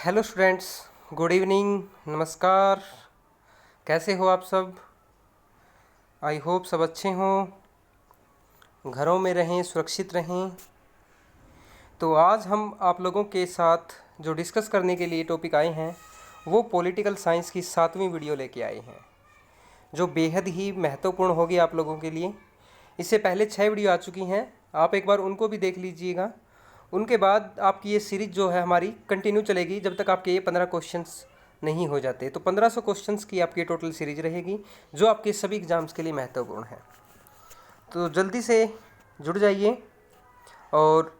Hello students, good evening, नमस्कार। कैसे हो आप सब? आई होप सब अच्छे हों, घरों में रहें, सुरक्षित रहें। तो आज हम आप लोगों के साथ जो डिस्कस करने के लिए टॉपिक आए हैं वो पॉलिटिकल साइंस की 7वीं वीडियो लेके आए हैं, जो बेहद ही महत्वपूर्ण होगी आप लोगों के लिए। इससे पहले 6 वीडियो आ चुकी हैं, आप एक बार उनको भी देख लीजिएगा। उनके बाद आपकी ये सीरीज जो है हमारी कंटिन्यू चलेगी जब तक आपके ये 15 क्वेश्चंस नहीं हो जाते। तो 1500 क्वेश्चंस की आपकी टोटल सीरीज रहेगी, जो आपके सभी एग्ज़ाम्स के लिए महत्वपूर्ण है। तो जल्दी से जुड़ जाइए, और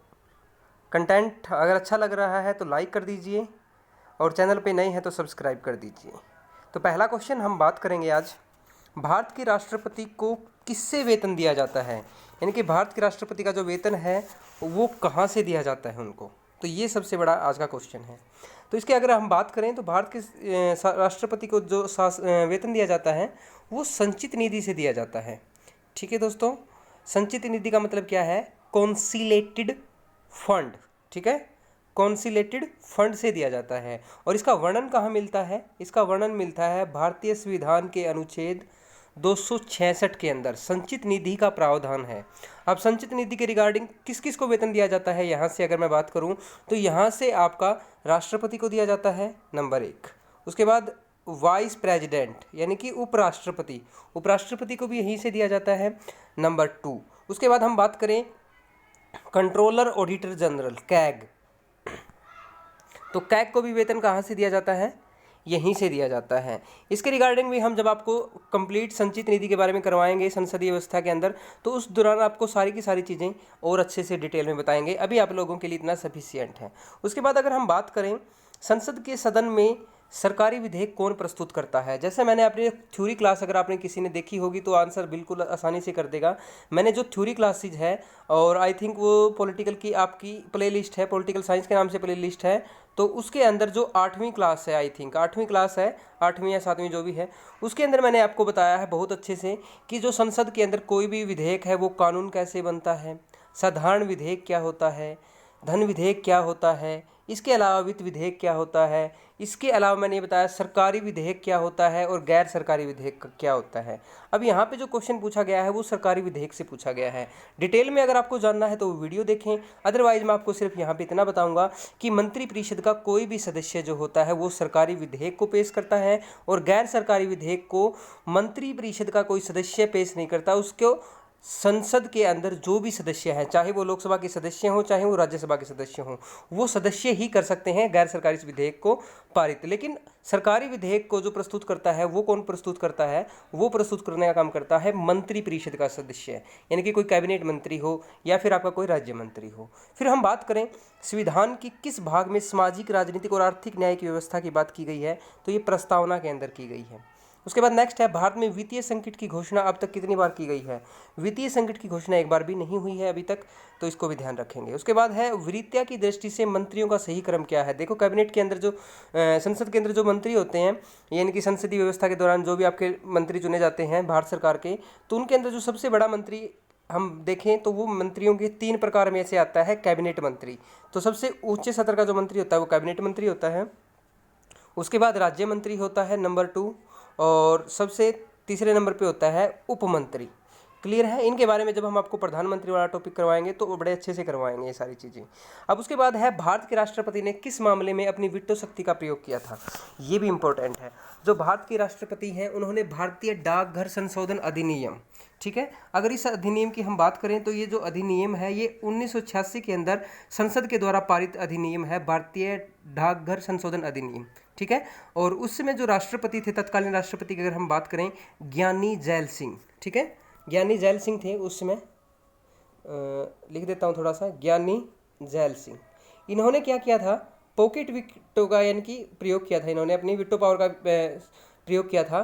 कंटेंट अगर अच्छा लग रहा है तो लाइक कर दीजिए, और चैनल पे नए हैं तो सब्सक्राइब कर दीजिए। तो पहला क्वेश्चन हम बात करेंगे आज, भारत के राष्ट्रपति को किससे वेतन दिया जाता है, यानी कि भारत के राष्ट्रपति का जो वेतन है वो कहाँ से दिया जाता है उनको। तो ये सबसे बड़ा आज का क्वेश्चन है। तो इसके अगर हम बात करें तो भारत के राष्ट्रपति को जो वेतन दिया जाता है वो संचित निधि से दिया जाता है। ठीक है दोस्तों, संचित निधि का मतलब क्या है? कॉन्सिलेटेड फंड। ठीक है, कॉन्सिलेटेड फंड से दिया जाता है। और इसका वर्णन कहाँ मिलता है? इसका वर्णन मिलता है भारतीय संविधान के अनुच्छेद 266 के अंदर संचित निधि का प्रावधान है। अब संचित निधि के रिगार्डिंग किस किस को वेतन दिया जाता है, यहाँ से अगर मैं बात करूँ तो यहाँ से आपका राष्ट्रपति को दिया जाता है नंबर 1। उसके बाद वाइस प्रेसिडेंट यानी कि उपराष्ट्रपति, उपराष्ट्रपति को भी यहीं से दिया जाता है नंबर 2। उसके बाद हम बात करें कंट्रोलर ऑडिटर जनरल कैग, तो कैग को भी वेतन कहाँ से दिया जाता है? यहीं से दिया जाता है। इसके रिगार्डिंग भी हम जब आपको कंप्लीट संचित निधि के बारे में करवाएंगे संसदीय व्यवस्था के अंदर, तो उस दौरान आपको सारी की सारी चीज़ें और अच्छे से डिटेल में बताएंगे। अभी आप लोगों के लिए इतना सफिशिएंट है। उसके बाद अगर हम बात करें संसद के सदन में सरकारी विधेयक कौन प्रस्तुत करता है, जैसे मैंने अपनी थ्योरी क्लास अगर आपने किसी ने देखी होगी तो आंसर बिल्कुल आसानी से कर देगा। मैंने जो थ्योरी क्लासेज है, और आई थिंक वो पॉलिटिकल की आपकी प्ले लिस्ट है, पॉलिटिकल साइंस के नाम से प्ले लिस्ट है, तो उसके अंदर जो 8वीं क्लास है, आई थिंक 8वीं क्लास है, 8वीं या 7वीं जो भी है, उसके अंदर मैंने आपको बताया है बहुत अच्छे से कि जो संसद के अंदर कोई भी विधेयक है वो कानून कैसे बनता है, साधारण विधेयक क्या होता है, धन विधेयक क्या होता है, इसके अलावा वित्त विधेयक क्या होता है, इसके अलावा मैंने ये बताया सरकारी विधेयक क्या होता है और गैर सरकारी विधेयक क्या होता है। अब यहाँ पे जो क्वेश्चन पूछा गया है वो सरकारी विधेयक से पूछा गया है। डिटेल में अगर आपको जानना है तो वो वीडियो देखें, अदरवाइज मैं आपको सिर्फ यहाँ पे इतना बताऊँगा कि मंत्रिपरिषद का कोई भी सदस्य जो होता है वो सरकारी विधेयक को पेश करता है, और गैर सरकारी विधेयक को मंत्रिपरिषद का कोई सदस्य पेश नहीं करता। उसको संसद के अंदर जो भी सदस्य हैं, चाहे वो लोकसभा के सदस्य हों चाहे वो राज्यसभा के सदस्य हों, वो सदस्य ही कर सकते हैं गैर सरकारी विधेयक को पारित। लेकिन सरकारी विधेयक को जो प्रस्तुत करता है वो कौन प्रस्तुत करता है? वो प्रस्तुत करने का काम करता है मंत्रिपरिषद का सदस्य, यानी कि कोई कैबिनेट मंत्री हो या फिर आपका कोई राज्य मंत्री हो। फिर हम बात करें संविधान की किस भाग में सामाजिक, राजनीतिक और आर्थिक न्याय की व्यवस्था की बात की गई है, तो ये प्रस्तावना के अंदर की गई है। उसके बाद नेक्स्ट है, भारत में वित्तीय संकट की घोषणा अब तक कितनी बार की गई है? वित्तीय संकट की घोषणा एक बार भी नहीं हुई है अभी तक, तो इसको भी ध्यान रखेंगे। उसके बाद है, वरीयता की दृष्टि से मंत्रियों का सही क्रम क्या है? देखो, कैबिनेट के अंदर जो संसद के अंदर जो मंत्री होते हैं, यानी कि संसदीय व्यवस्था के दौरान जो भी आपके मंत्री चुने जाते हैं भारत सरकार के, तो उनके अंदर जो सबसे बड़ा मंत्री हम देखें तो वो मंत्रियों के 3 प्रकार में से आता है कैबिनेट मंत्री। तो सबसे ऊंचे सत्र का जो मंत्री होता है वो कैबिनेट मंत्री होता है। उसके बाद राज्य मंत्री होता है नंबर 2, और सबसे तीसरे नंबर पे होता है उप मंत्री। क्लियर है? इनके बारे में जब हम आपको प्रधानमंत्री वाला टॉपिक करवाएंगे तो वो बड़े अच्छे से करवाएंगे ये सारी चीज़ें। अब उसके बाद है, भारत के राष्ट्रपति ने किस मामले में अपनी वीटो शक्ति का प्रयोग किया था? ये भी इंपॉर्टेंट है। जो भारत के राष्ट्रपति हैं उन्होंने भारतीय डाकघर संशोधन अधिनियम, ठीक है, अगर इस अधिनियम की हम बात करें तो ये जो अधिनियम है ये 1986 के अंदर संसद के द्वारा पारित अधिनियम है, भारतीय डाकघर संशोधन अधिनियम। ठीक है, और उस समय जो राष्ट्रपति थे, तत्कालीन राष्ट्रपति की अगर हम बात करें, ज्ञानी जैल सिंह। ठीक है, ज्ञानी जैल सिंह थे उस समय, लिख देता हूँ थोड़ा सा, ज्ञानी जैल सिंह। इन्होंने क्या किया था? पॉकेट विटो का यानी कि प्रयोग किया था, इन्होंने अपनी विटो पावर का प्रयोग किया था।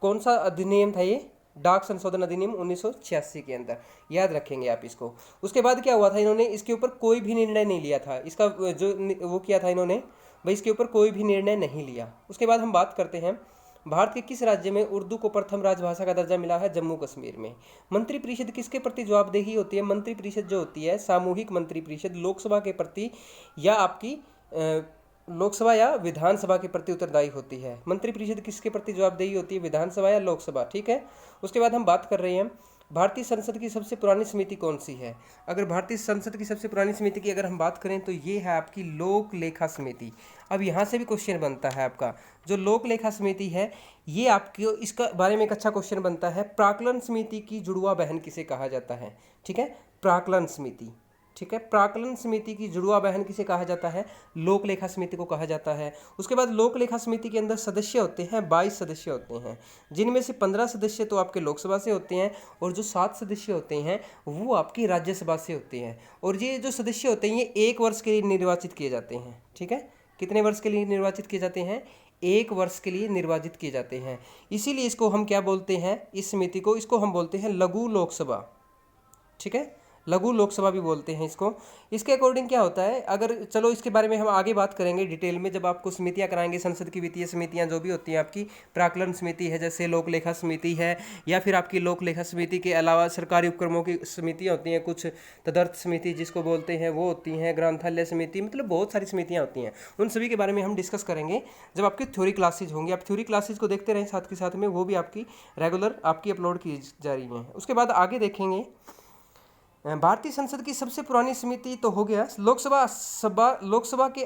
कौन सा अधिनियम था ये? डाक संशोधन अधिनियम 1986 के अंदर, याद रखेंगे आप इसको। उसके बाद क्या हुआ था, इन्होंने इसके ऊपर कोई भी निर्णय नहीं लिया था, इसका जो वो किया था इन्होंने, भाई इसके ऊपर कोई भी निर्णय नहीं लिया। उसके बाद हम बात करते हैं, भारत के किस राज्य में उर्दू को प्रथम राजभाषा का दर्जा मिला है? जम्मू कश्मीर में। मंत्रिपरिषद किसके प्रति जवाबदेही होती है? मंत्रिपरिषद जो होती है सामूहिक मंत्रिपरिषद लोकसभा के प्रति या आपकी लोकसभा या विधानसभा के प्रति उत्तरदायी होती है। मंत्रिपरिषद किसके प्रति जवाबदेही होती है, विधानसभा या लोकसभा, ठीक है। उसके बाद हम बात कर रहे हैं भारतीय संसद की सबसे पुरानी समिति कौन सी है। अगर भारतीय संसद की सबसे पुरानी समिति की अगर हम बात करें तो ये है आपकी लोक लेखा समिति। अब यहाँ से भी क्वेश्चन बनता है आपका, जो लोक लेखा समिति है ये आपके इसका बारे में एक अच्छा क्वेश्चन बनता है, प्राक्कलन समिति की जुड़वा बहन किसे कहा जाता है, ठीक है, प्राक्कलन समिति, ठीक है। प्राक्कलन समिति की जुड़वा बहन किसे कहा जाता है, लोक लेखा समिति को कहा जाता है। उसके बाद लोक लेखा समिति के अंदर सदस्य होते हैं 22 सदस्य होते हैं, जिनमें से 15 सदस्य तो आपके लोकसभा से होते हैं और जो 7 सदस्य होते हैं वो आपकी राज्यसभा से होते हैं। और ये जो सदस्य होते हैं ये 1 वर्ष के लिए निर्वाचित किए जाते हैं, ठीक है। कितने वर्ष के लिए निर्वाचित किए जाते हैं, 1 वर्ष के लिए निर्वाचित किए जाते हैं। इसीलिए इसको हम क्या बोलते हैं, इस समिति को, इसको हम बोलते हैं लघु लोकसभा, ठीक है, लघु लोकसभा भी बोलते हैं इसको। इसके अकॉर्डिंग क्या होता है, अगर चलो इसके बारे में हम आगे बात करेंगे डिटेल में जब आपको समितियां कराएंगे, संसद की वित्तीय समितियां जो भी होती हैं आपकी, प्राक्कलन समिति है जैसे लोक लेखा समिति है, या फिर आपकी लोक लेखा समिति के अलावा सरकारी उपक्रमों की समितियां होती हैं, कुछ तदर्थ समिति जिसको बोलते हैं वो होती हैं, ग्रंथालय समिति, मतलब बहुत सारी समितियाँ होती हैं। उन सभी के बारे में हम डिस्कस करेंगे जब आपकी थ्योरी क्लासेज होंगी। आप थ्योरी क्लासेज को देखते रहें साथ के साथ में, वो भी आपकी रेगुलर आपकी अपलोड की जा रही हैं। उसके बाद आगे देखेंगे भारतीय संसद की सबसे पुरानी समिति तो हो गया। लोकसभा के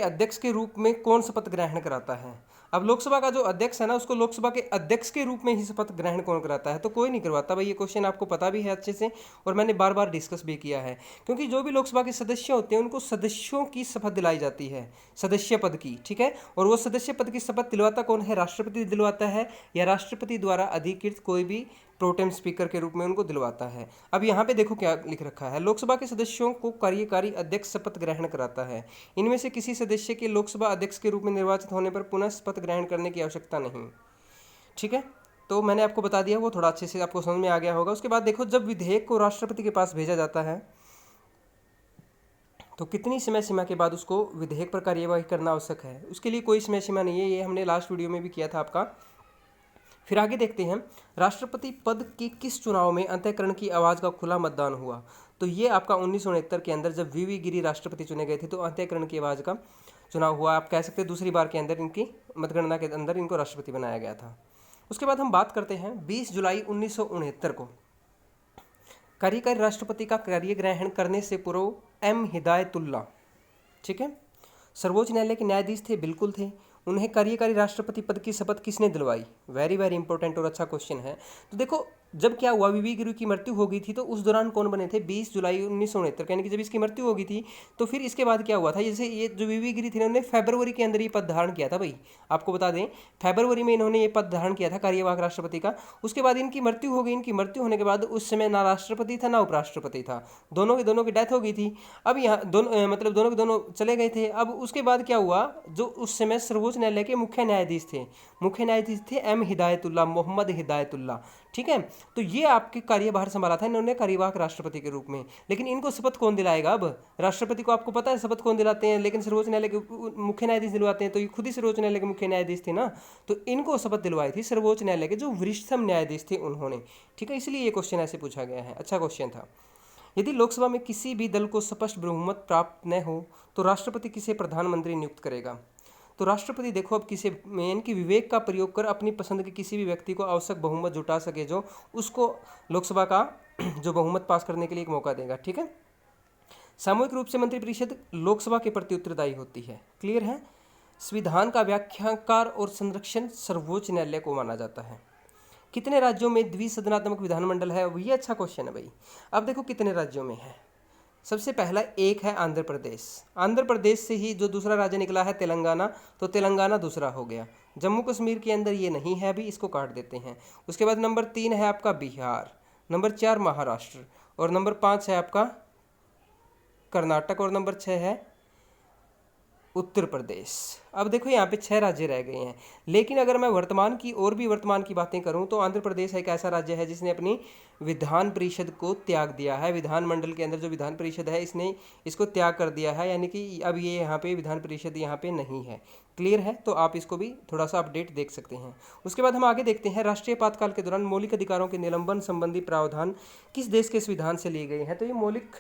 अध्यक्ष के रूप में कौन शपथ ग्रहण कराता है। अब लोकसभा का जो अध्यक्ष है ना उसको लोकसभा के अध्यक्ष के रूप में ही शपथ ग्रहण कौन कराता है, तो कोई नहीं करवाता भाई। ये क्वेश्चन आपको पता भी है अच्छे से और मैंने बार बार डिस्कस भी किया है, क्योंकि जो भी लोकसभा के सदस्य होते हैं उनको सदस्यों की शपथ दिलाई जाती है, सदस्य पद की, ठीक है। और वो सदस्य पद की शपथ दिलवाता कौन है, राष्ट्रपति दिलवाता है, या राष्ट्रपति द्वारा अधिकृत कोई भी प्रोटेम स्पीकर के रूप में उनको दिलवाता है। अब यहाँ पे देखो क्या लिख रखा है, लोकसभा के सदस्यों को कार्यकारी अध्यक्ष शपथ ग्रहण कराता है। इनमें से किसी सदस्य के लोकसभा अध्यक्ष के रूप में निर्वाचित होने पर पुनः शपथ ग्रहण करने की आवश्यकता नहीं, ठीक है। तो मैंने आपको बता दिया, वो थोड़ा अच्छे से आपको समझ में आ गया होगा। उसके बाद देखो, जब विधेयक को राष्ट्रपति के पास भेजा जाता है तो कितनी समय सीमा के बाद उसको विधेयक पर कार्यवाही करना आवश्यक है, उसके लिए कोई समय सीमा नहीं है। ये हमने लास्ट वीडियो में भी किया था आपका। फिर आगे देखते हैं, राष्ट्रपति पद के किस चुनाव में अंतःकरण की आवाज़ का खुला मतदान हुआ। तो ये आपका 1969 के अंदर जब वी गिरी राष्ट्रपति चुने गए थे तो अंतःकरण की आवाज़ का चुनाव हुआ। आप कह सकते हैं दूसरी बार के अंदर इनकी मतगणना के अंदर इनको राष्ट्रपति बनाया गया था। उसके बाद हम बात करते हैं 20 जुलाई 1969 को कार्यकारी राष्ट्रपति का कार्यग्रहण करने से पूर्व एम हिदायतुल्ला, ठीक है, सर्वोच्च न्यायालय के न्यायाधीश थे, बिल्कुल थे। उन्हें कार्यकारी राष्ट्रपति पद की शपथ किसने दिलवाई, वेरी वेरी इंपॉर्टेंट और अच्छा क्वेश्चन है। तो देखो, जब क्या हुआ, वीवी गिरी की मृत्यु हो गई थी तो उस दौरान कौन बने थे, 20 जुलाई 1969, यानी कि जब इसकी मृत्यु हो गई थी तो फिर इसके बाद क्या हुआ था, जैसे ये जो वीवी गिरी थी उन्होंने फरवरी के अंदर ये पद धारण किया था भाई, आपको बता दें फरवरी में इन्होंने ये पद धारण किया था कार्यवाहक राष्ट्रपति का। उसके बाद इनकी मृत्यु हो गई। इनकी मृत्यु होने के बाद उस समय ना राष्ट्रपति था ना उपराष्ट्रपति था, दोनों की डेथ हो गई थी। अब यहाँ दोनों के दोनों चले गए थे। अब उसके बाद क्या हुआ, जो उस समय सर्वोच्च न्यायालय के मुख्य न्यायाधीश थे एम हिदायतुल्ला, मोहम्मद हिदायतुल्ला, ठीक है। तो ये आपके कार्यभार संभाला था इन्होंने कार्यवाहक राष्ट्रपति के रूप में। लेकिन इनको शपथ कौन दिलाएगा, अब राष्ट्रपति को आपको पता है शपथ कौन दिलाते हैं, लेकिन सर्वोच्च न्यायालय के मुख्य न्यायाधीश दिलवाते हैं। तो ये खुद ही सर्वोच्च न्यायालय के मुख्य न्यायाधीश थे ना, तो इनको शपथ दिलवाई थी सर्वोच्च न्यायालय के जो वरिष्ठतम न्यायाधीश थे उन्होंने, ठीक है। इसलिए ये क्वेश्चन ऐसे पूछा गया है, अच्छा क्वेश्चन था। यदि लोकसभा में किसी भी दल को स्पष्ट बहुमत प्राप्त न हो तो राष्ट्रपति किसे प्रधानमंत्री नियुक्त करेगा। तो राष्ट्रपति देखो अब किसे मेन की विवेक का प्रयोग कर अपनी पसंद के किसी भी व्यक्ति को आवश्यक बहुमत जुटा सके जो उसको लोकसभा का जो बहुमत पास करने के लिए एक मौका देगा, ठीक है। सामूहिक रूप से मंत्रिपरिषद लोकसभा के प्रति उत्तरदायी होती है, क्लियर है। संविधान का व्याख्याकार और संरक्षण सर्वोच्च न्यायालय को माना जाता है। कितने राज्यों में द्विसदनात्मक विधानमंडल है, ये अच्छा क्वेश्चन है भाई। अब देखो कितने राज्यों में है, सबसे पहला एक है आंध्र प्रदेश। आंध्र प्रदेश से ही जो दूसरा राज्य निकला है तेलंगाना, तो तेलंगाना दूसरा हो गया। जम्मू कश्मीर के अंदर ये नहीं है अभी, इसको काट देते हैं। उसके बाद नंबर 3 है आपका बिहार, नंबर 4 महाराष्ट्र, और नंबर 5 है आपका कर्नाटक, और नंबर 6 है उत्तर प्रदेश। अब देखो यहाँ पे 6 राज्य रह गए हैं। लेकिन अगर मैं वर्तमान की बातें करूँ तो आंध्र प्रदेश एक ऐसा राज्य है जिसने अपनी विधान परिषद को त्याग दिया है। विधानमंडल के अंदर जो विधान परिषद है इसने इसको त्याग कर दिया है, यानी कि अब ये यहाँ पे विधान परिषद यहाँ पे नहीं है, क्लियर है। तो आप इसको भी थोड़ा सा अपडेट देख सकते हैं। उसके बाद हम आगे देखते हैं, राष्ट्रीय आपातकाल के दौरान मौलिक अधिकारों के निलंबन संबंधी प्रावधान किस देश के संविधान से लिए गए हैं। तो ये मौलिक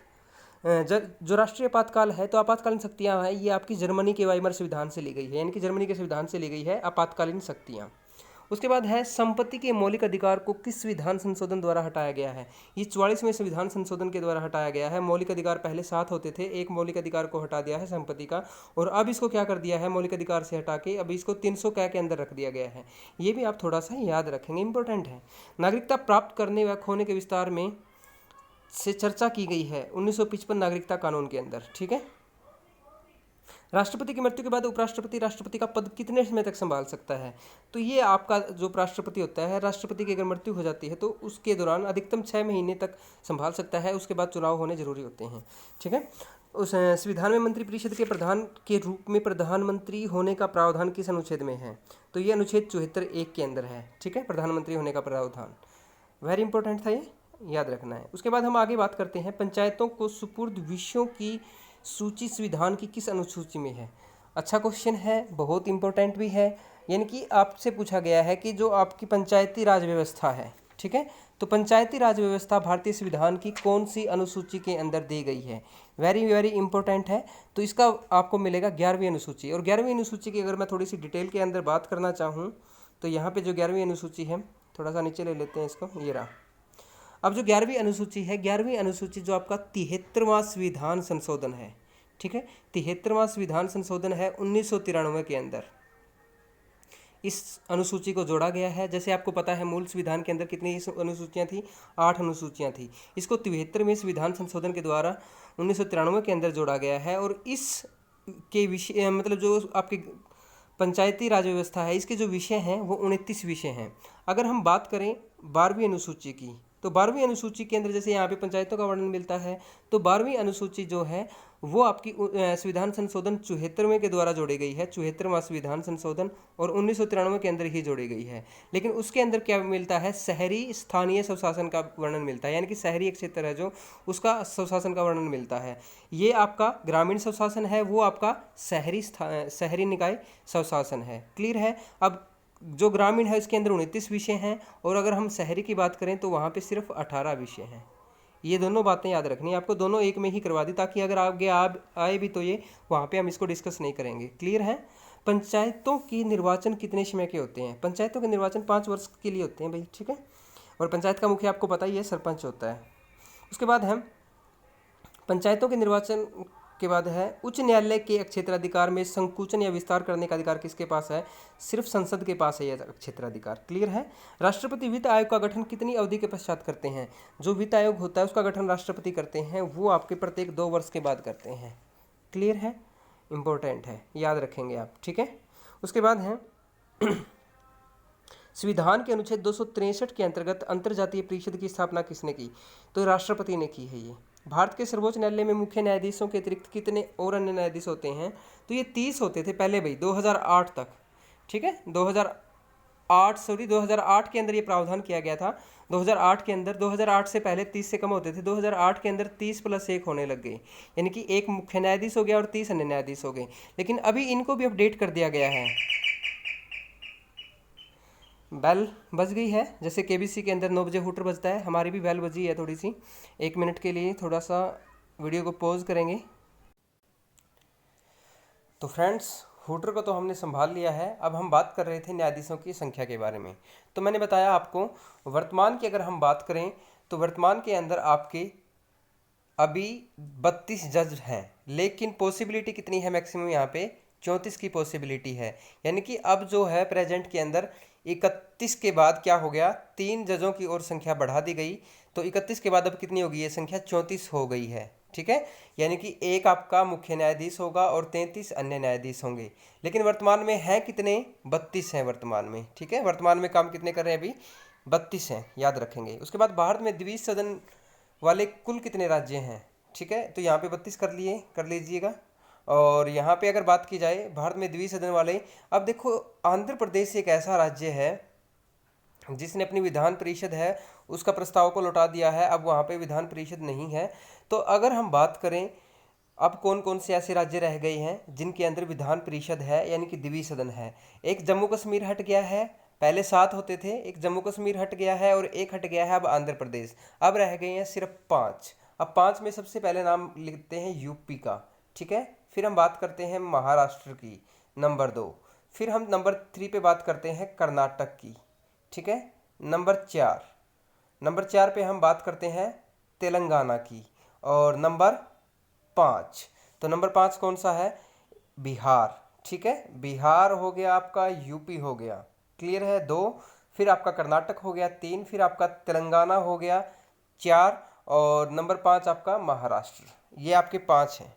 जो राष्ट्रीय आपातकाल है, तो आपातकालीन शक्तियाँ हैं, ये आपकी जर्मनी के वाइमर संविधान से ली गई है, यानी कि जर्मनी के संविधान से ली गई है आपातकालीन शक्तियाँ। उसके बाद है संपत्ति के मौलिक अधिकार को किस संविधान संशोधन द्वारा हटाया गया है। ये 44वें संविधान संशोधन के द्वारा हटाया गया है। मौलिक अधिकार पहले 7 होते थे, एक मौलिक अधिकार को हटा दिया है संपत्ति का, और अब इसको क्या कर दिया है, मौलिक अधिकार से हटा के अब इसको 300 क के अंदर रख दिया गया है। ये भी आप थोड़ा सा याद रखेंगे, इंपॉर्टेंट है। नागरिकता प्राप्त करने व खोने के विस्तार में से चर्चा की गई है 1955 नागरिकता कानून के अंदर, ठीक है। राष्ट्रपति की मृत्यु के बाद उपराष्ट्रपति राष्ट्रपति का पद कितने समय तक संभाल सकता है। तो ये आपका जो उपराष्ट्रपति होता है, राष्ट्रपति की अगर मृत्यु हो जाती है तो उसके दौरान अधिकतम 6 महीने तक संभाल सकता है, उसके बाद चुनाव होने जरूरी होते हैं, ठीक है। उस संविधान में मंत्रिपरिषद के प्रधान के रूप में प्रधानमंत्री होने का प्रावधान किस अनुच्छेद में है। तो ये अनुच्छेद 74(1) के अंदर है, ठीक है, प्रधानमंत्री होने का प्रावधान। वेरी इंपॉर्टेंट था, ये याद रखना है। उसके बाद हम आगे बात करते हैं, पंचायतों को सुपुर्द विषयों की सूची संविधान की किस अनुसूची में है। अच्छा क्वेश्चन है, बहुत इंपॉर्टेंट भी है, यानी कि आपसे पूछा गया है कि जो आपकी पंचायती राज व्यवस्था है, ठीक है, तो पंचायती राज व्यवस्था भारतीय संविधान की कौन सी अनुसूची के अंदर दी गई है। वेरी वेरी इंपॉर्टेंट है। तो इसका आपको मिलेगा 11वीं अनुसूची। और 11वीं अनुसूची की अगर मैं थोड़ी सी डिटेल के अंदर बात करना चाहूँ तो यहाँ पे जो 11वीं अनुसूची है, थोड़ा सा नीचे ले लेते हैं इसको, ये रहा। अब जो 11वीं अनुसूची है, 11वीं अनुसूची जो आपका 73वां संविधान संशोधन है, ठीक है, 73वां संविधान संशोधन है 1993 के अंदर इस अनुसूची को जोड़ा गया है। जैसे आपको पता है मूल संविधान के अंदर कितनी अनुसूचियाँ थी, 8 अनुसूचियाँ थी। इसको 73वें संविधान संशोधन के द्वारा 1993 के अंदर जोड़ा गया है। और इस के विषय मतलब जो आपकी पंचायती राज व्यवस्था है, इसके जो विषय हैं वो 29 विषय हैं। अगर हम बात करें 12वीं अनुसूची की, तो 12वीं अनुसूची के अंदर जैसे यहाँ पे पंचायतों का वर्णन मिलता है, तो 12वीं अनुसूची जो है वो आपकी संविधान संशोधन 74वें के द्वारा जोड़ी गई है, 74वां संविधान संशोधन, और 1993 के अंदर ही जोड़ी गई है। लेकिन उसके अंदर क्या मिलता है, शहरी स्थानीय स्वशासन का वर्णन मिलता है, यानी कि शहरी एक क्षेत्र है जो उसका स्वशासन का वर्णन मिलता है। ये आपका ग्रामीण स्वशासन है, वो आपका शहरी निकाय स्वशासन है। क्लियर है। अब जो ग्रामीण है इसके अंदर 29 विषय हैं, और अगर हम शहरी की बात करें तो वहाँ पे सिर्फ 18 विषय हैं। ये दोनों बातें याद रखनी है आपको, दोनों एक में ही करवा दी, ताकि अगर आगे आए भी तो ये वहाँ पे हम इसको डिस्कस नहीं करेंगे। क्लियर है। पंचायतों की निर्वाचन कितने समय के होते हैं। पंचायतों के निर्वाचन 5 वर्ष के लिए होते हैं भाई, ठीक है। और पंचायत का मुखिया आपको पता ही है, सरपंच होता है। उसके बाद हम पंचायतों के निर्वाचन के बाद है उच्च न्यायालय के क्षेत्राधिकार में संकुचन या विस्तार करने का अधिकार किसके पास है, सिर्फ संसद के पास है यह क्षेत्राधिकार। क्लियर है। राष्ट्रपति वित्त आयोग का गठन कितनी अवधि के पश्चात करते हैं। जो वित्त आयोग होता है उसका गठन राष्ट्रपति करते हैं, वो आपके प्रत्येक 2 वर्ष के बाद करते हैं। क्लियर है, इंपॉर्टेंट है, याद रखेंगे आप, ठीक है। उसके बाद है संविधान के अनुच्छेद 263 के अंतर्गत अंतर्जातीय परिषद की स्थापना किसने की। तो राष्ट्रपति ने की है ये। भारत के सर्वोच्च न्यायालय में मुख्य न्यायाधीशों के अतिरिक्त कितने और अन्य न्यायाधीश होते हैं। तो ये 30 होते थे पहले भाई, 2008 तक, ठीक है। 2008 के अंदर ये प्रावधान किया गया था। 2008 के अंदर, 2008 से पहले 30 से कम होते थे, 2008 के अंदर 30 + 1 होने लग गए, यानी कि एक मुख्य न्यायाधीश हो गया और 30 अन्य न्यायाधीश हो गए। लेकिन अभी इनको भी अपडेट कर दिया गया है। बेल बज गई है, जैसे केबीसी के अंदर 9 बजे हूटर बजता है, हमारी भी बेल बजी है थोड़ी सी। 1 मिनट के लिए थोड़ा सा वीडियो को पॉज करेंगे। तो फ्रेंड्स, हूटर को तो हमने संभाल लिया है। अब हम बात कर रहे थे न्यायाधीशों की संख्या के बारे में। तो मैंने बताया आपको वर्तमान की अगर हम बात करें तो वर्तमान के अंदर आपके अभी 32 जज हैं, लेकिन पॉसिबिलिटी कितनी है मैक्सिमम यहाँ पे 34 की पॉसिबिलिटी है। यानी कि अब जो है प्रेजेंट के अंदर 31 के बाद क्या हो गया, 3 जजों की और संख्या बढ़ा दी गई। तो 31 के बाद अब कितनी होगी, ये संख्या 34 हो गई है, ठीक है। यानी कि एक आपका मुख्य न्यायाधीश होगा और 33 अन्य न्यायाधीश होंगे। लेकिन वर्तमान में है कितने, 32 हैं वर्तमान में, ठीक है। वर्तमान में काम कितने कर रहे हैं अभी, 32 हैं, याद रखेंगे। उसके बाद भारत में द्विसदन सदन वाले कुल कितने राज्य हैं, ठीक है। तो यहाँ पे 32 कर लीजिएगा। और यहाँ पे अगर बात की जाए भारत में द्विसदन वाले, अब देखो आंध्र प्रदेश एक ऐसा राज्य है जिसने अपनी विधान परिषद है उसका प्रस्ताव को लौटा दिया है, अब वहाँ पे विधान परिषद नहीं है। तो अगर हम बात करें अब कौन कौन से ऐसे राज्य रह गए हैं जिनके अंदर विधान परिषद है, यानी कि द्विसदन है। एक जम्मू कश्मीर हट गया है, पहले 7 होते थे, एक जम्मू कश्मीर हट गया है और एक हट गया है अब आंध्र प्रदेश। अब रह गए हैं सिर्फ 5। अब 5 में सबसे पहले नाम लिखते हैं यूपी का, ठीक है। फिर हम बात करते हैं महाराष्ट्र की, नंबर 2। फिर हम नंबर 3 पे बात करते हैं कर्नाटक की, ठीक है। नंबर 4 पे हम बात करते हैं तेलंगाना की। और नंबर 5, तो नंबर 5 कौन सा है? बिहार, ठीक है। बिहार हो गया आपका, यूपी हो गया, क्लियर है 2। फिर आपका कर्नाटक हो गया 3, फिर आपका तेलंगाना हो गया 4, और नंबर 5 आपका महाराष्ट्र। ये आपके 5 हैं।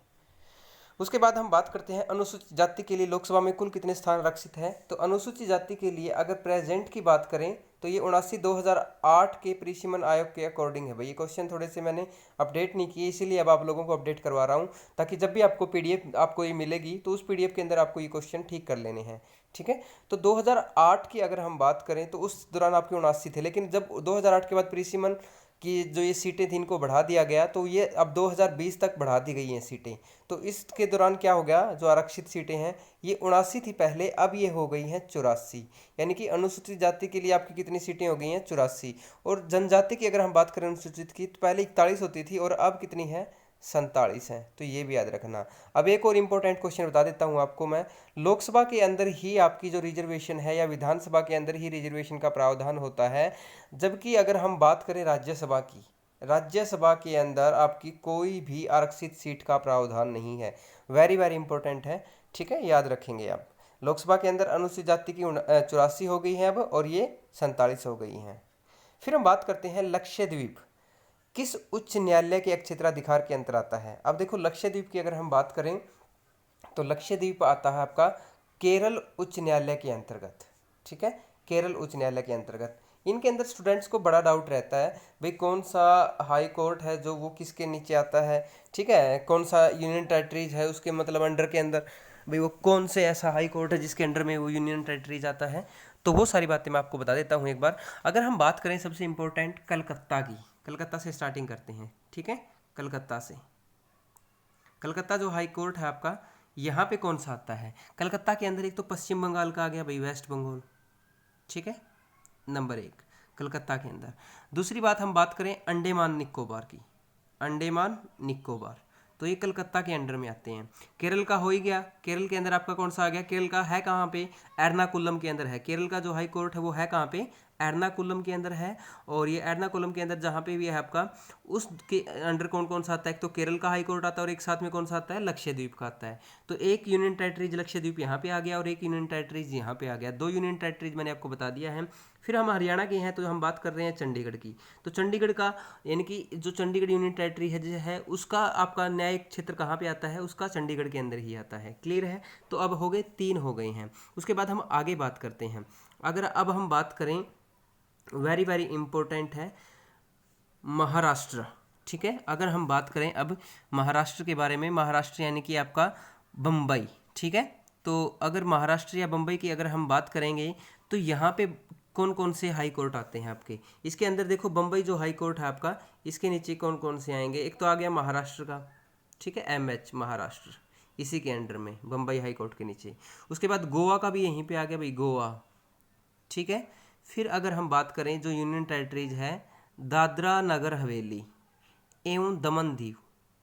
उसके बाद हम बात करते हैं अनुसूचित जाति के लिए लोकसभा में कुल कितने स्थान आरक्षित हैं। तो अनुसूचित जाति के लिए अगर प्रेजेंट की बात करें तो ये 79 2008 के परिसीमन आयोग के अकॉर्डिंग है भाई। ये क्वेश्चन थोड़े से मैंने अपडेट नहीं किए, इसीलिए अब आप लोगों को अपडेट करवा रहा हूँ, ताकि जब भी आपको पीडीएफ आपको ये मिलेगी तो उस पीडीएफ के अंदर आपको ये क्वेश्चन ठीक कर लेने हैं, ठीक है। तो 2008 की अगर हम बात करें तो उस दौरान आपके 79 थे, लेकिन जब 2008 के बाद परिसीमन कि जो ये सीटें थी इनको बढ़ा दिया गया, तो ये अब 2020 तक बढ़ा दी गई हैं सीटें। तो इसके दौरान क्या हो गया, जो आरक्षित सीटें हैं ये 79 थी पहले, अब ये हो गई हैं 84। यानी कि अनुसूचित जाति के लिए आपकी कितनी सीटें हो गई हैं? 84। और जनजाति की अगर हम बात करें अनुसूचित की, तो पहले 41 होती थी और अब कितनी है? 47 हैं। तो ये भी याद रखना। अब एक और इम्पोर्टेंट क्वेश्चन बता देता हूँ आपको मैं। लोकसभा के अंदर ही आपकी जो रिजर्वेशन है या विधानसभा के अंदर ही रिजर्वेशन का प्रावधान होता है, जबकि अगर हम बात करें राज्यसभा की, राज्यसभा के अंदर आपकी कोई भी आरक्षित सीट का प्रावधान नहीं है। वेरी वेरी इंपॉर्टेंट है, ठीक है, याद रखेंगे आप। लोकसभा के अंदर अनुसूचित जाति की 84 हो गई हैं अब, और ये 47 हो गई हैं। फिर हम बात करते हैं लक्षद्वीप किस उच्च न्यायालय के क्षेत्राधिकार के अंतर आता है। अब देखो लक्षद्वीप की अगर हम बात करें तो लक्षद्वीप आता है आपका केरल उच्च न्यायालय के अंतर्गत, ठीक है, केरल उच्च न्यायालय के अंतर्गत। इनके अंदर स्टूडेंट्स को बड़ा डाउट रहता है भाई कौन सा हाई कोर्ट है जो वो किसके नीचे आता है, ठीक है, कौन सा यूनियन टेरिटरीज है उसके मतलब अंडर के अंदर, भाई वो कौन से ऐसा हाई कोर्ट है जिसके अंडर में वो यूनियन टेरिटरीज आता है। तो वो सारी बातें मैं आपको बता देता हूँ एक बार। अगर हम बात करें सबसे इम्पोर्टेंट कलकत्ता की, कलकत्ता से स्टार्टिंग करते हैं, ठीक है। कलकत्ता से, कलकत्ता जो हाई कोर्ट है आपका, यहाँ पे कौन सा आता है? कलकत्ता के अंदर एक तो पश्चिम बंगाल का आ गया भाई, वेस्ट बंगाल, ठीक है, नंबर 1 कलकत्ता के अंदर। दूसरी बात हम बात करें अंडमान निकोबार की, अंडमान निकोबार, तो ये कलकत्ता के अंडर में आते हैं। केरल का हो ही गया, केरल के अंदर आपका कौन सा आ गया? केरल का है कहाँ पे? एर्नाकुलम के अंदर है। केरल का जो हाई कोर्ट है वो है कहाँ पे? एर्नाकुलम के अंदर है। और ये एर्नाकुलम के अंदर जहाँ पे भी है आपका, उसके अंडर कौन कौन सा आता है? एक तो केरल का हाई कोर्ट आता है और एक साथ में कौन सा आता है? लक्षद्वीप का आता है। तो एक यूनियन टेरिटरीज लक्षद्वीप यहाँ पे आ गया और एक यूनियन टेरिटरीज यहाँ पे आ गया। 2 यूनियन टेरिटरीज मैंने आपको बता दिया है। फिर हम हरियाणा के हैं तो हम बात कर रहे हैं चंडीगढ़ की। तो चंडीगढ़ का यानी कि जो चंडीगढ़ यूनियन टेरिटरी है उसका आपका न्यायिक क्षेत्र कहाँ पे आता है? उसका चंडीगढ़ के अंदर ही आता है। क्लियर है? तो अब हो गए 3 हो गए हैं। उसके बाद हम आगे बात करते हैं। अगर अब हम बात करें, वेरी वेरी इंपॉर्टेंट है महाराष्ट्र, ठीक है। अगर हम बात करें अब महाराष्ट्र के बारे में, महाराष्ट्र यानी कि आपका बम्बई, ठीक है। तो अगर महाराष्ट्र या बम्बई की अगर हम बात करेंगे तो यहाँ पे कौन कौन से हाई कोर्ट आते हैं आपके? इसके अंदर देखो बम्बई जो हाई कोर्ट है आपका, इसके नीचे कौन कौन से आएंगे? एक तो आ गया महाराष्ट्र का, ठीक है, MH महाराष्ट्र, इसी के अंडर में बम्बई हाई कोर्ट के नीचे। उसके बाद गोवा का भी यहीं पे आ गया भाई, गोवा, ठीक है। फिर अगर हम बात करें जो यूनियन टेरिटरीज है, दादरा नगर हवेली एवं दमन दीव,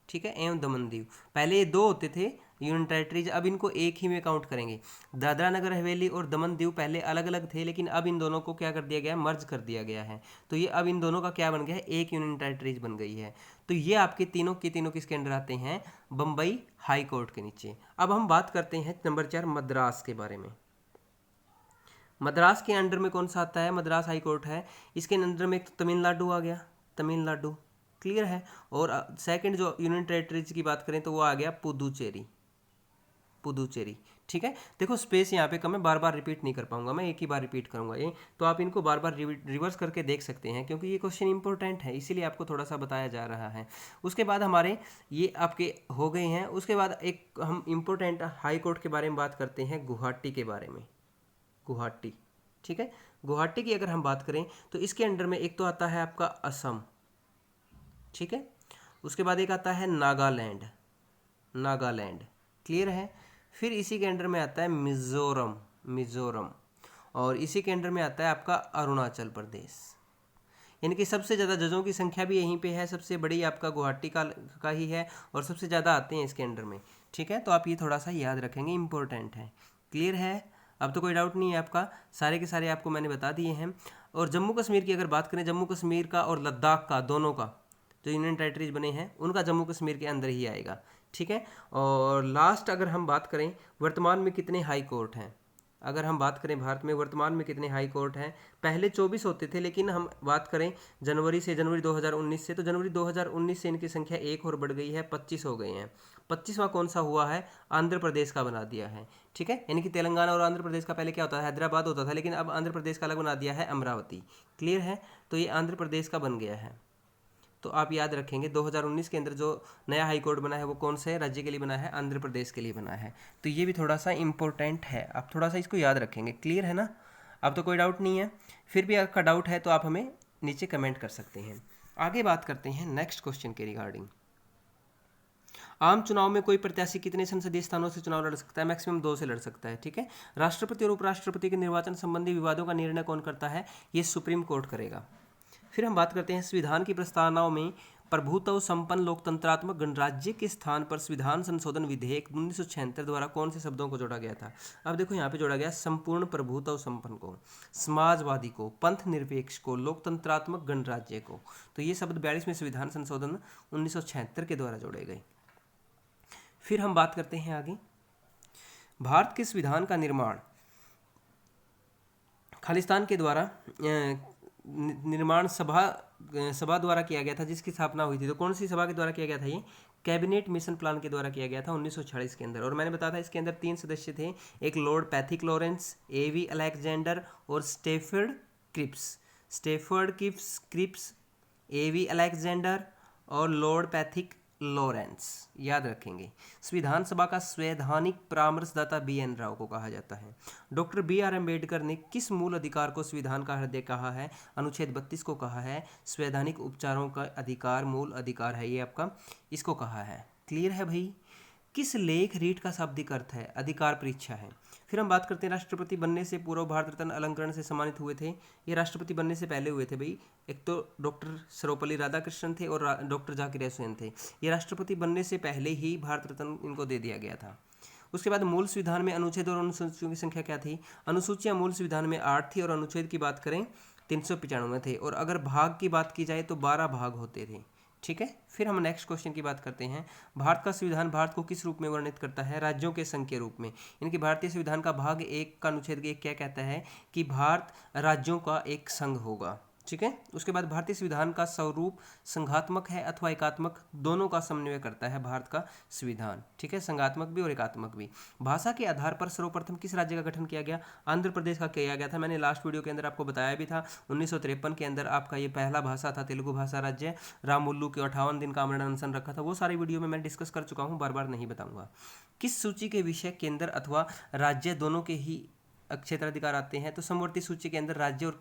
ठीक है, एवं दमन दीव। पहले ये 2 होते थे यूनियन टेरिटरीज, अब इनको एक ही में काउंट करेंगे। दादरा नगर हवेली और दमन दीव पहले अलग अलग थे, लेकिन अब इन दोनों को क्या कर दिया गया है? मर्ज कर दिया गया है। तो ये अब इन दोनों का क्या बन गया है? एक यूनियन टेरिटरीज बन गई है। तो ये आपके तीनों के तीनों किसके अंडर आते हैं? बम्बई हाई कोर्ट के नीचे। अब हम बात करते हैं नंबर 4 मद्रास के बारे में। मद्रास के अंडर में कौन सा आता है? मद्रास हाई कोर्ट है। इसके अंडर में एक तो तमिलनाडु आ गया, तमिलनाडु, क्लियर है। और सेकंड जो यूनियन टेरिटरीज की बात करें तो वो आ गया पुदुचेरी, पुदुचेरी, ठीक है। देखो स्पेस यहाँ पे कम है, बार बार रिपीट नहीं कर पाऊंगा मैं, एक ही बार रिपीट करूंगा ये, तो आप इनको बार बार रिवर्स करके देख सकते हैं, क्योंकि ये क्वेश्चन इंपॉर्टेंट है, इसीलिए आपको थोड़ा सा बताया जा रहा है। उसके बाद हमारे ये आपके हो गए हैं। उसके बाद एक हम इम्पोर्टेंट हाई कोर्ट के बारे में बात करते हैं, गुवाहाटी के बारे में, गुवाहाटी, ठीक है। गुवाहाटी की अगर हम बात करें तो इसके अंडर में एक तो आता है आपका असम, ठीक है। उसके बाद एक आता है नागालैंड, नागालैंड, क्लियर है। फिर इसी के अंडर में आता है मिजोरम, मिजोरम, और इसी के अंडर में आता है आपका अरुणाचल प्रदेश। यानी कि सबसे ज़्यादा जजों की संख्या भी यहीं पे है, सबसे बड़ी आपका गुवाहाटी का ही है और सबसे ज़्यादा आते हैं इसके अंडर में। ठीक है, तो आप ये थोड़ा सा याद रखेंगे, इंपॉर्टेंट है। क्लियर है, अब तो कोई डाउट नहीं है आपका, सारे के सारे आपको मैंने बता दिए हैं। और जम्मू कश्मीर की अगर बात करें, जम्मू कश्मीर का और लद्दाख का, दोनों का जो यूनियन टेरिटरीज बने हैं उनका जम्मू कश्मीर के अंदर ही आएगा। ठीक है, और लास्ट अगर हम बात करें वर्तमान में कितने हाई कोर्ट हैं, अगर हम बात करें भारत में वर्तमान में कितने हाई कोर्ट हैं, पहले 24 होते थे, लेकिन हम बात करें जनवरी 2019 से, तो जनवरी 2019 से इनकी संख्या एक और बढ़ गई है, 25 हो गए हैं। 25वां कौन सा हुआ है, आंध्र प्रदेश का बना दिया है। ठीक है, यानी कि तेलंगाना और आंध्र प्रदेश का पहले क्या होता था, हैदराबाद होता था, लेकिन अब आंध्र प्रदेश का अलग बना दिया है, अमरावती। क्लियर है, तो ये आंध्र प्रदेश का बन गया है। तो आप याद रखेंगे 2019 के अंदर जो नया हाई कोर्ट बना है वो कौन से राज्य के लिए बना है, आंध्र प्रदेश के लिए बना है। तो ये भी थोड़ा सा इम्पोर्टेंट है, आप थोड़ा सा इसको याद रखेंगे। क्लियर है ना, अब तो कोई डाउट नहीं है। फिर भी आपका डाउट है तो आप हमें नीचे कमेंट कर सकते हैं। आगे बात करते हैं नेक्स्ट क्वेश्चन के रिगार्डिंग। आम चुनाव में कोई प्रत्याशी कितने संसदीय स्थानों से चुनाव लड़ सकता है, मैक्सिमम 2 से लड़ सकता है। ठीक है, राष्ट्रपति और उपराष्ट्रपति के निर्वाचन संबंधी विवादों का निर्णय कौन करता है, ये सुप्रीम कोर्ट करेगा। फिर हम बात करते हैं संविधान की प्रस्तावनाओं में प्रभुत्व संपन्न लोकतंत्रात्मक गणराज्य के स्थान पर संविधान संशोधन विधेयक 1976 द्वारा कौन से शब्दों को जोड़ा गया था। अब देखो यहाँ पे जोड़ा गया संपूर्ण प्रभुत्व संपन्न को, समाजवादी को, पंथ निरपेक्ष को, लोकतंत्रात्मक गणराज्य को। तो ये शब्द 42वें संविधान संशोधन 1976 के द्वारा जोड़े गए। फिर हम बात करते हैं आगे, भारत के संविधान का निर्माण खालिस्तान के द्वारा निर्माण सभा द्वारा किया गया था, जिसकी स्थापना हुई थी। तो कौन सी सभा के द्वारा किया गया था, ये कैबिनेट मिशन प्लान के द्वारा किया गया था 1946 के अंदर। और मैंने बताया था इसके अंदर 3 सदस्य थे, एक लॉर्ड पैथिक लॉरेंस, एवी अलेक्जेंडर और स्टेफर्ड क्रिप्स, एवी अलेक्जेंडर और लॉर्ड पैथिक लॉरेंस, याद रखेंगे। संविधान सभा का संवैधानिक परामर्शदाता BN राव को कहा जाता है। डॉक्टर BR अम्बेडकर ने किस मूल अधिकार को संविधान का हृदय कहा है, अनुच्छेद 32 को कहा है। संवैधानिक उपचारों का अधिकार मूल अधिकार है, ये आपका इसको कहा है। क्लियर है भाई। किस लेख रीट का शाब्दिक अर्थ है, अधिकार परीक्षा है। फिर हम बात करते हैं राष्ट्रपति बनने से पूर्व भारत रत्न अलंकरण से सम्मानित हुए थे। ये राष्ट्रपति बनने से पहले हुए थे भाई, एक तो डॉक्टर सर्वपल्ली राधाकृष्णन थे और डॉक्टर जाकिर हुसैन थे। ये राष्ट्रपति बनने से पहले ही भारत रत्न इनको दे दिया गया था। उसके बाद मूल संविधान में अनुच्छेद और अनुसूचियों की संख्या क्या थी, अनुसूचियाँ मूल संविधान में 8 थी और अनुच्छेद की बात करें 395 थे, और अगर भाग की बात की जाए तो 12 भाग होते थे। ठीक है, फिर हम नेक्स्ट क्वेश्चन की बात करते हैं। भारत का संविधान भारत को किस रूप में वर्णित करता है, राज्यों के संघ के रूप में। इनके भारतीय संविधान का भाग 1 का अनुच्छेद 1 क्या कहता है कि भारत राज्यों का एक संघ होगा। ठीक है, उसके बाद भारतीय संविधान का स्वरूप संघात्मक है अथवा एकात्मक, दोनों का समन्वय करता है भारत का संविधान। ठीक है, संघात्मक भी और एकात्मक भी। भाषा के आधार पर सर्वप्रथम किस राज्य का गठन किया गया, आंध्र प्रदेश का किया गया था। मैंने लास्ट वीडियो के अंदर आपको बताया भी था, 1953 के अंदर आपका ये पहला भाषा था तेलुगु भाषा राज्य। रामुल्लू के 58 दिन का आमरण अनशन रखा था, वो सारी वीडियो में मैं डिस्कस कर चुका हूँ, बार बार नहीं बताऊंगा। किस सूची के विषय केंद्र अथवा राज्य दोनों के ही क्षेत्राधिकार आते हैं, तो समवर्ती सूची के अंदर राज्य और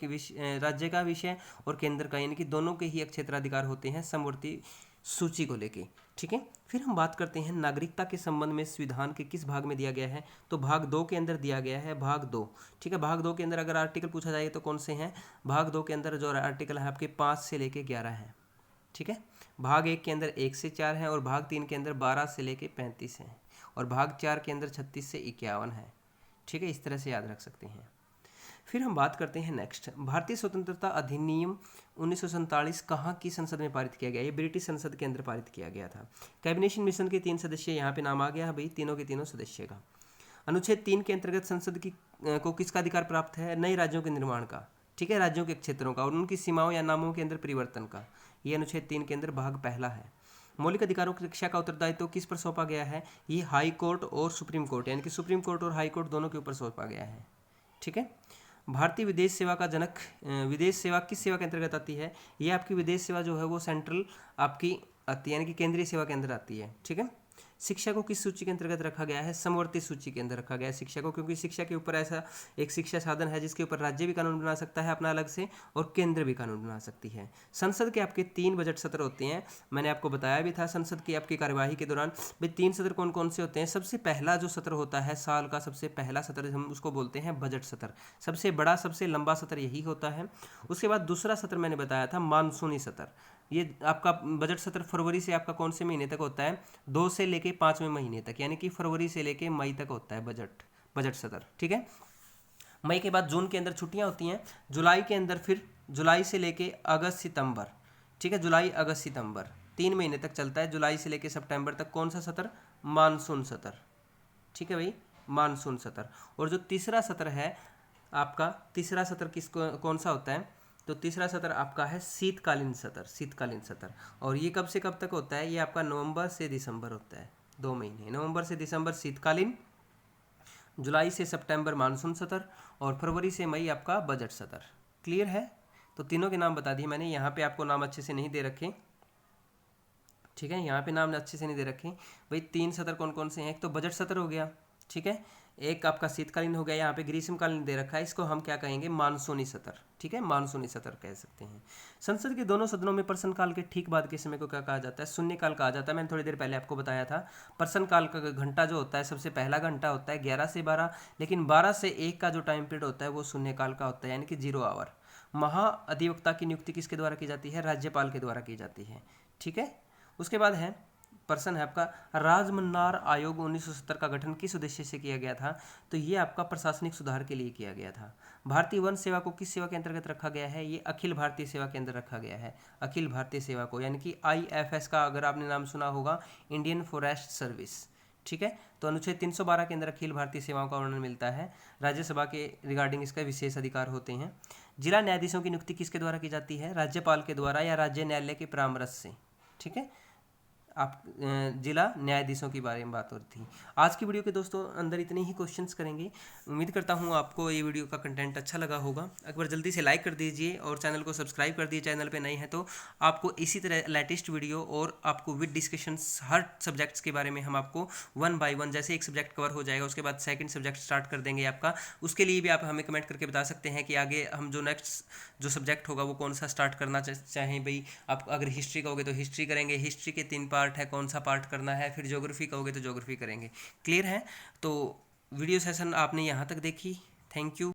राज्य का विषय और केंद्र का, यानी कि दोनों के ही क्षेत्राधिकार होते हैं समवर्ती सूची को लेके। ठीक है, फिर हम बात करते हैं नागरिकता के संबंध में संविधान के किस भाग में दिया गया है, तो भाग 2 के अंदर दिया गया है, भाग 2। ठीक है, भाग 2 के अंदर अगर आर्टिकल पूछा जाए तो कौन से हैं, भाग 2 के अंदर जो आर्टिकल है आपके 5 से लेके 11 है। ठीक है, भाग 1 के अंदर 1 से 4 है और भाग 3 के अंदर 12 से लेके 35 है और भाग 4 के अंदर 36 से 51 है। ठीक है, इस तरह से याद रख सकते हैं। फिर हम बात करते हैं नेक्स्ट, भारतीय स्वतंत्रता अधिनियम 1947 कहाँ की संसद में पारित किया गया, ये ब्रिटिश संसद के अंदर पारित किया गया था। कैबिनेट मिशन के 3 सदस्य, यहाँ पे नाम आ गया है भाई, तीनों के तीनों सदस्य का। अनुच्छेद 3 के अंतर्गत संसद को किसका अधिकार प्राप्त है, नए राज्यों के निर्माण का। ठीक है, राज्यों के क्षेत्रों का और उनकी सीमाओं या नामों के अंदर परिवर्तन का। ये अनुच्छेद 3 के अंदर भाग पहला है। मौलिक अधिकारों की रक्षा का उत्तरदायित्व किस पर सौंपा गया है, ये हाई कोर्ट और सुप्रीम कोर्ट, यानी कि सुप्रीम कोर्ट और हाई कोर्ट दोनों के ऊपर सौंपा गया है। ठीक है, भारतीय विदेश सेवा का जनक, विदेश सेवा किस सेवा के अंतर्गत आती है, ये आपकी विदेश सेवा जो है वो सेंट्रल आपकी आती है, यानी कि केंद्रीय सेवा के अंदर आती है। ठीक है, शिक्षा को किस सूची के अंतर्गत रखा गया है? समवर्ती सूची के अंदर रखा गया है शिक्षा को, क्योंकि शिक्षा के ऊपर ऐसा एक शिक्षा साधन है जिसके ऊपर राज्य भी कानून बना सकता है अपना अलग से, और केंद्र भी कानून बना सकती है। संसद के आपके 3 बजट सत्र होते हैं, मैंने आपको बताया भी था संसद की आपकी कार्यवाही के दौरान। भाई 3 सत्र कौन कौन से होते हैं? सबसे पहला जो सत्र होता है साल का, सबसे पहला सत्र हम उसको बोलते हैं बजट सत्र, सबसे बड़ा सबसे लंबा सत्र यही होता है। उसके बाद दूसरा सत्र मैंने बताया था मानसूनी सत्र। ये आपका बजट सत्र फरवरी से आपका कौन से महीने तक होता है? 2 से लेके 5वें महीने तक, यानी कि फरवरी से लेके मई तक होता है बजट सत्र, ठीक है। मई के बाद जून के अंदर छुट्टियां होती हैं, जुलाई के अंदर फिर जुलाई से लेके अगस्त सितंबर, ठीक है, जुलाई अगस्त सितंबर 3 महीने तक चलता है। जुलाई से लेके सितंबर तक कौन सा सत्र? मानसून सत्र, ठीक है भाई, मानसून सत्र। और जो तीसरा सत्र है आपका, तीसरा सत्र कौन सा होता है? तो तीसरा सत्र आपका है शीतकालीन सत्र, शीतकालीन सत्र। और ये कब से कब तक होता है? ये आपका नवंबर से दिसंबर होता है, 2 महीने, नवंबर से दिसंबर शीतकालीन, जुलाई से सितंबर मानसून सत्र, और फरवरी से मई आपका बजट सत्र। क्लियर है? तो तीनों के नाम बता दिए मैंने, यहाँ पे आपको नाम अच्छे से नहीं दे रखे, ठीक है, यहाँ पे नाम अच्छे से नहीं दे रखे भाई। 3 सत्र कौन कौन से हैं? एक तो बजट सत्र हो गया, ठीक है, एक आपका शीतकालीन हो गया, यहाँ पे ग्रीष्मकालीन दे रखा है, इसको हम क्या कहेंगे? मानसूनी सत्र, ठीक है, मानसूनी सत्र कह सकते हैं। संसद के दोनों सदनों में प्रश्नकाल के ठीक बाद के समय को क्या कहा जाता है? शून्यकाल कहा जाता है। मैंने थोड़ी देर पहले आपको बताया था, प्रश्नकाल का घंटा जो होता है सबसे पहला घंटा होता है 11 से 12, लेकिन 12 से 1 का जो टाइम पीरियड होता है वो शून्यकाल का होता है, यानी कि 0 आवर। महाअधिवक्ता की नियुक्ति किसके द्वारा की जाती है? राज्यपाल के द्वारा की जाती है, ठीक है। उसके बाद है प्रश्न है आपका, राजमन्नार आयोग 1970 का गठन किस उद्देश्य से किया गया था? तो ये आपका प्रशासनिक सुधार के लिए किया गया था। भारतीय वन सेवा को किस सेवा के अंतर्गत रखा गया है? ये अखिल भारतीय सेवा के अंदर रखा गया है, अखिल भारतीय सेवा को, यानी कि IFS का अगर आपने नाम सुना होगा, इंडियन फॉरेस्ट सर्विस, ठीक है। तो अनुच्छेद 312 के अंदर अखिल भारतीय सेवाओं का वर्णन मिलता है। राज्यसभा के रिगार्डिंग इसका विशेष अधिकार होते हैं। जिला न्यायाधीशों की नियुक्ति किसके द्वारा की जाती है? राज्यपाल के द्वारा या राज्य न्यायालय के परामर्श से, ठीक है। आप जिला न्यायाधीशों के बारे में बात हो रही थी। आज की वीडियो के दोस्तों अंदर इतने ही क्वेश्चंस करेंगे। उम्मीद करता हूँ आपको ये वीडियो का कंटेंट अच्छा लगा होगा। एक बार जल्दी से लाइक कर दीजिए और चैनल को सब्सक्राइब कर दीजिए, चैनल पे नए हैं तो। आपको इसी तरह लेटेस्ट वीडियो और आपको विद डिस्कशंस हर सब्जेक्ट्स के बारे में हम आपको 1 बाय 1, जैसे एक सब्जेक्ट कवर हो जाएगा उसके बाद सेकंड सब्जेक्ट स्टार्ट कर देंगे आपका। उसके लिए भी आप हमें कमेंट करके बता सकते हैं कि आगे हम जो नेक्स्ट जो सब्जेक्ट होगा वो कौन सा स्टार्ट करना चाहें। भाई आप अगर हिस्ट्री कहोगे तो हिस्ट्री करेंगे, हिस्ट्री के 3 पार्ट है, कौन सा पार्ट करना है, फिर ज्योग्राफी कहोगे तो ज्योग्राफी करेंगे। क्लियर है? तो वीडियो सेशन आपने यहाँ तक देखी, थैंक यू।